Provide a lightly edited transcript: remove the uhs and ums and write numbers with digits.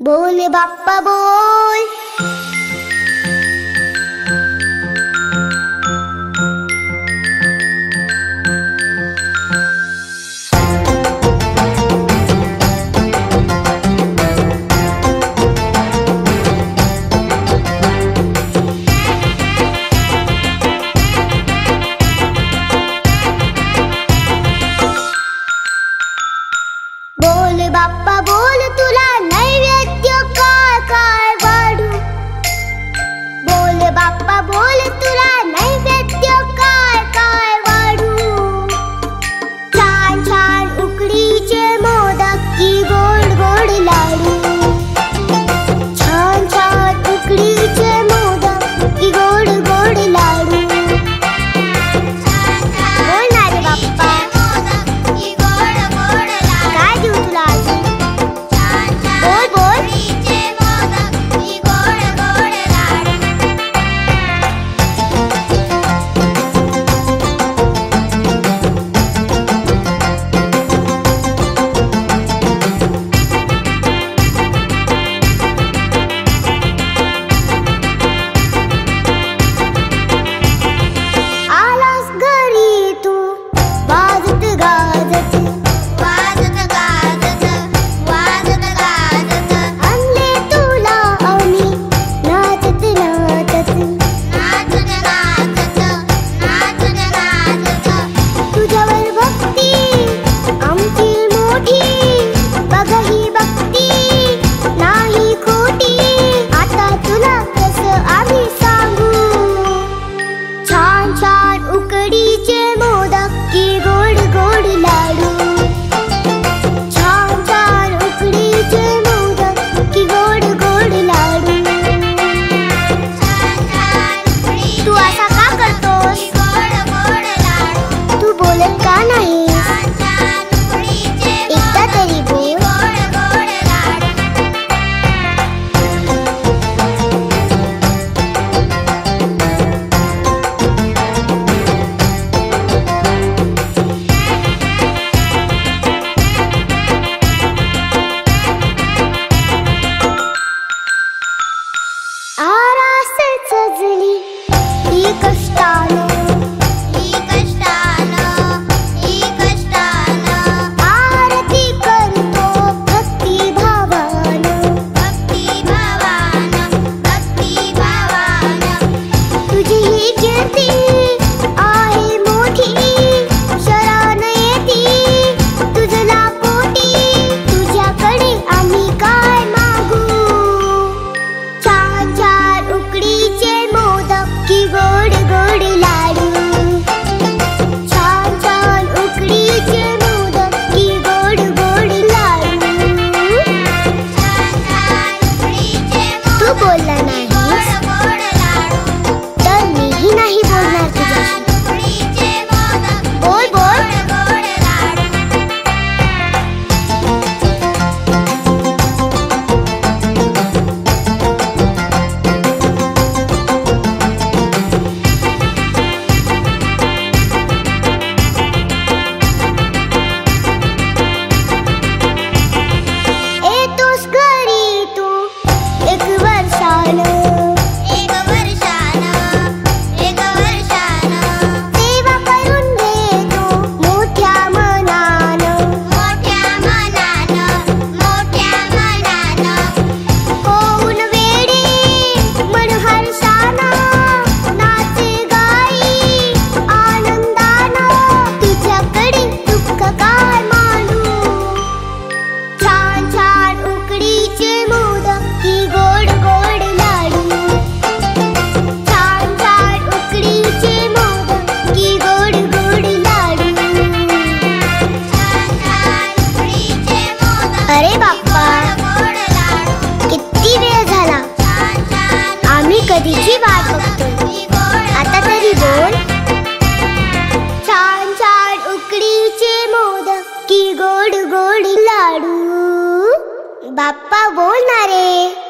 बोल बाप्पा बोल। बोल बाप्पा बोल, तुला नैवेद्य काय काय वाढू। बोल बाप्पा बोल, तुला नैवेद्य काय काय वाढू। छान छान उकडीचे मोदक की गोड गोड लाडू। छान छान उकडीचे मोदक की गोड गोड लाडू। बोल ना रे बाप्पा, काय देऊ तुला अजून? बोल बोल। आलास घरी तू वाजत गाजत, वाजत गाजत, वाजत गाजत। आणले तुला आम्ही नाचत नाचत, नाचत नाचत, नाचत नाचत। तुझ्यावर भक्ती आमची मोठी, बघ ही भक्ती नाही खोटी। आता तुला कसं आम्ही सांगू। छान छान उकडीचे मोदक की गोड गोड लाडू। छान छान उकडीचे मोदक की गोड गोड लाडू। तू असा का करतोस? तू बोलत का नाही? एकदा तरी बोल। आरास सजली ही कष्टानं, ही कष्टानं, ही कष्टानं। आरती करतो भक्ती भावानं, भक्ती भावानं, भक्ती भावानं। तुझी ही कीर्ती आहे मोठी, शरण येती तुझला पोटी। तुझ्याकडे आम्ही काय मागू। छान छान उकडीचे मोदक की गोड गोड लाडू। छान छान उकडीचे मोदक की गोड गोड लाडू। तू बोलला नाहीस तर मीही नाही बोलणार तुझ्याशी। बोल बोल। येतोस घरी तू एक वर्षानं, एक वर्षानं, एक वर्षानं। सेवा करून देतो मोठ्या मनानं, मोठ्या मनानं, मोठ्या मनानं। होऊन वेडी मन हर्षानं, नाचे गाई आनंदानं। तुझ्याकडे दुःख काय मानू। छान छान उकडीचे मोदक की गोड गोड लाडू। छान छान उकडीचे मोदक की गोड गोड लाडू। अरे बाप्पा, किती वेळ झाला, आम्ही कधीची वाट बघतोय। आता तरी बोल। छान छान उकडीचे मोदक की गोड गोड लाडू। बाप्पा बोल ना रे।